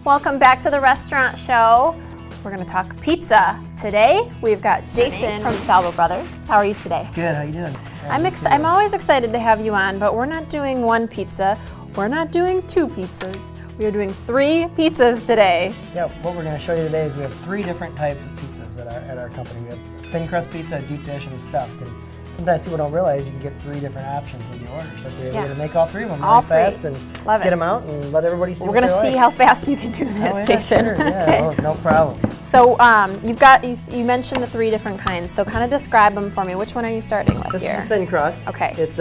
Welcome back to the restaurant show. We're going to talk pizza. Today, we've got Jason from Falbo Brothers. How are you today? Good, how you doing? I'm always excited to have you on, but we're not doing one pizza. We're not doing two pizzas. We are doing 3 pizzas today. Yeah, what we're going to show you today is we have 3 different types of pizzas at our company. We have thin crust pizza, deep dish, and stuffed. And sometimes people don't realize you can get 3 different options when you order. So if you're able to make all 3 of them really fast and get them out and let everybody see We're going to see how fast you can do this, Jason. Sure. Yeah, okay. No problem. So you mentioned the 3 different kinds. So kind of describe them for me. Which one are you starting with here? This is the thin crust. Okay. It's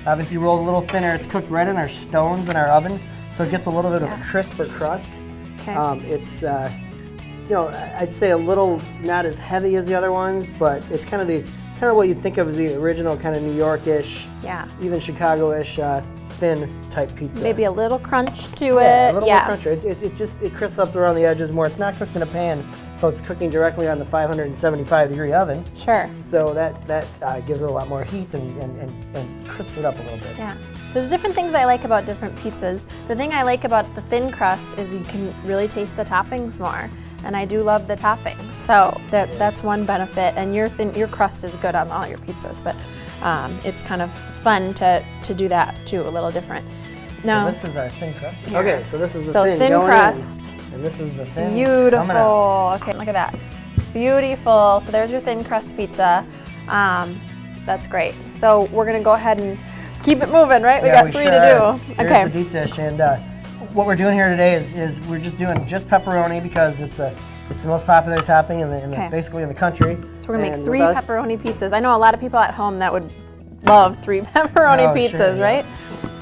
obviously rolled a little thinner. It's cooked right in our stones in our oven, so it gets a little bit of crisper crust. Okay. It's I'd say a little not as heavy as the other ones, but it's kind of what you'd think of as the original kind of New York-ish, even Chicago-ish thin type pizza. Maybe a little crunch to it. Yeah, a little more crunch. It crisps up around the edges more. It's not cooked in a pan, so it's cooking directly on the 575-degree oven. Sure. So that gives it a lot more heat and crisps it up a little bit. Yeah. There's different things I like about different pizzas. The thing I like about the thin crust is you can really taste the toppings more. And I do love the toppings, so that's one benefit. And your crust is good on all your pizzas, but it's kind of fun to do that too, a little different. Now, so this is our thin crust. Okay, so this is the thin crust, and this is the thin. Beautiful. Okay, look at that. Beautiful. So there's your thin crust pizza. That's great. So we're gonna go ahead and keep it moving, right? We got 3 to do. Okay. Here's the deep dish, and what we're doing here today is we're just doing pepperoni because it's the most popular topping basically in the country. So we're gonna make 3 pepperoni pizzas. I know a lot of people at home that would love 3 pepperoni pizzas, right?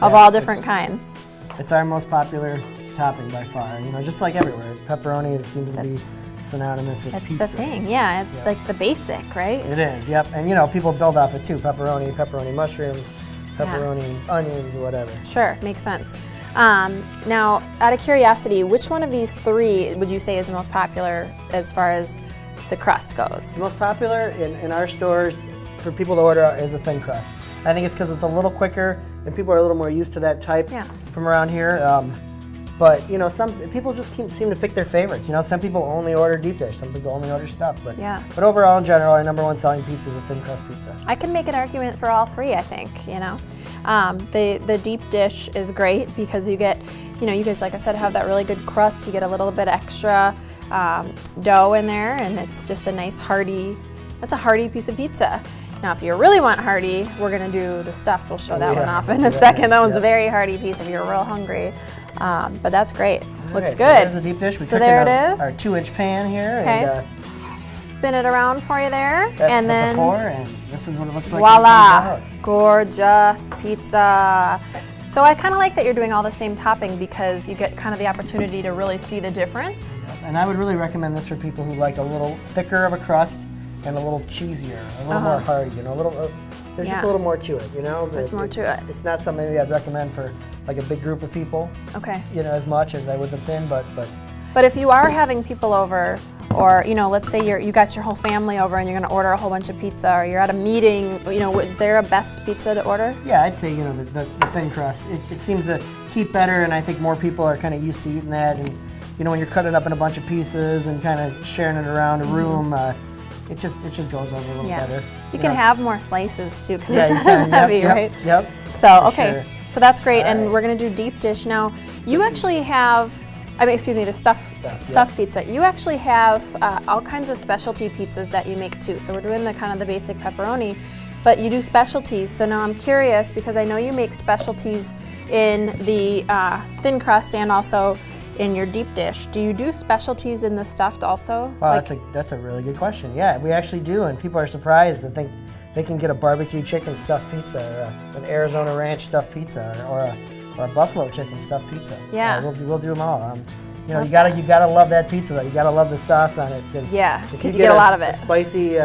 Of all different kinds. It's our most popular topping by far. You know, just like everywhere, pepperoni seems to be synonymous with pizza. That's the thing. Yeah, it's like the basic, right? It is. Yep. And people build off it too. Pepperoni mushrooms, pepperoni onions, whatever. Sure, makes sense. Now, out of curiosity, which one of these 3 would you say is the most popular as far as the crust goes? The most popular in our stores for people to order is a thin crust. I think it's because it's a little quicker and people are a little more used to that type from around here. But some people just seem to pick their favorites. some people only order deep dish, some people only order stuff. But overall, in general, our #1 selling pizza is a thin crust pizza. I can make an argument for all 3. I think the deep dish is great because you get, you guys, like I said, have that really good crust. You get a little bit extra dough in there, and it's just a nice hearty. That's a hearty piece of pizza. Now, if you really want hearty, we're gonna do the stuffed. We'll show that one off in a second. That one's a very hearty piece if you're real hungry. But that's great. Looks good. So there's a deep dish. We cook there it in is. Our 2-inch pan here. Okay. And, spin it around for you there. That's and then before, and this is what it looks like. Voila! Gorgeous pizza. So I kind of like that you're doing all the same topping because you get kind of the opportunity to really see the difference. And I would really recommend this for people who like a little thicker of a crust and a little cheesier, a little more hearty. There's just a little more to it. There's more to it. It's not something maybe I'd recommend for like a big group of people. Okay. As much as I would the thin, but. But if you are having people over, or let's say you got your whole family over and you're going to order a whole bunch of pizza, or you're at a meeting, is there a best pizza to order? Yeah, I'd say the thin crust. It seems to keep better, and I think more people are kind of used to eating that. And when you're cutting up in a bunch of pieces and kind of sharing it around a room, it just goes over a little better. You can have more slices too because it's not as heavy, right? Yep. So okay, so that's great, and we're going to do deep dish now. You actually have. The stuffed pizza. You actually have all kinds of specialty pizzas that you make too. So we're doing the basic pepperoni, but you do specialties. So now I'm curious because I know you make specialties in the thin crust and also in your deep dish. Do you do specialties in the stuffed also? Wow, that's a really good question. Yeah, we actually do, and people are surprised to think they can get a barbecue chicken stuffed pizza, or an Arizona ranch stuffed pizza, or a buffalo chicken stuffed pizza. Yeah, we'll do them all. You gotta love that pizza though. You gotta love the sauce on it because you get a lot of it. A spicy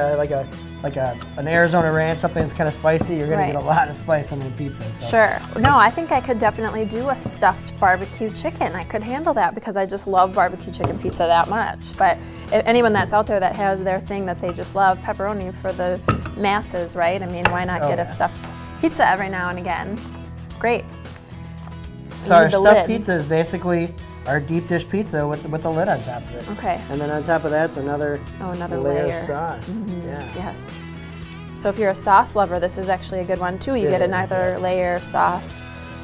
like an Arizona ranch, something that's kind of spicy, you're gonna get a lot of spice on the pizza. So. Sure. No, I think I could definitely do a stuffed barbecue chicken. I could handle that because I just love barbecue chicken pizza that much. But if anyone that's out there that has their thing that they just love, pepperoni for the masses, right? I mean, why not get a stuffed pizza every now and again? Great. So our stuffed pizza is basically our deep dish pizza with the lid on top of it. Okay. And then on top of that's another layer of sauce. Yeah. Yes. So if you're a sauce lover, this is actually a good one too. You get another layer of sauce.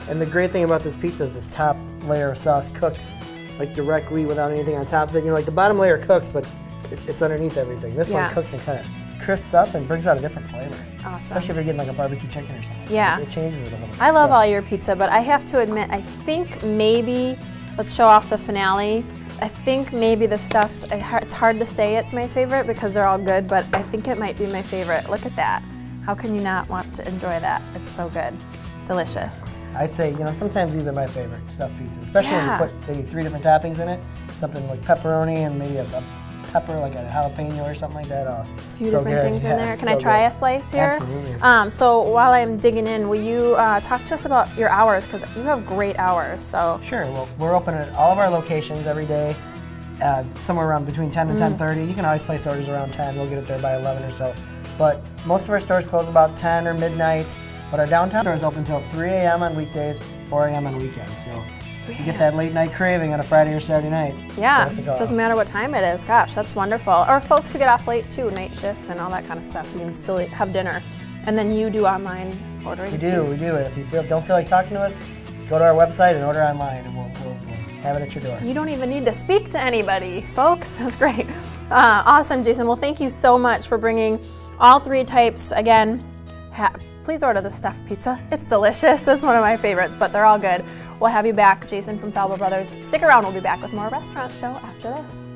And the great thing about this pizza is this top layer of sauce cooks like directly without anything on top of it. You know, like the bottom layer cooks, but it's underneath everything. This one cooks and kind of crisps up and brings out a different flavor. Awesome. Especially if you're getting like a barbecue chicken or something. Yeah. It changes it a little bit. I love all your pizza, but I have to admit, I think maybe, let's show off the finale. I think maybe the stuffed, it's hard to say it's my favorite because they're all good, but I think it might be my favorite. Look at that. How can you not want to enjoy that? It's so good. Delicious. I'd say, you know, sometimes these are my favorite stuffed pizzas, especially when you put maybe 3 different toppings in it. Something like pepperoni and maybe a pepper, like a jalapeno or something like that. Oh, a few different things in there. Can I try a slice here? Absolutely. So while I'm digging in, will you talk to us about your hours? Because you have great hours. So sure. Well, we're open at all of our locations every day, somewhere around between 10 and 10:30. You can always place orders around 10. We'll get it there by 11 or so. But most of our stores close about 10 or midnight. But our downtown store is open until 3 a.m. on weekdays, 4 a.m. on weekends. So you get that late night craving on a Friday or Saturday night. Yeah, doesn't matter what time it is. Gosh, that's wonderful. Or folks who get off late too, night shift and all that kind of stuff. You can still have dinner. And then you do online ordering too. We do. If you don't feel like talking to us, go to our website and order online and we'll have it at your door. You don't even need to speak to anybody, folks. That's great. Awesome, Jason. Well, thank you so much for bringing all 3 types. Again, please order the stuffed pizza. It's delicious. This is one of my favorites, but they're all good. We'll have you back, Jason from Falbo Brothers. Stick around. We'll be back with more Restaurant Show after this.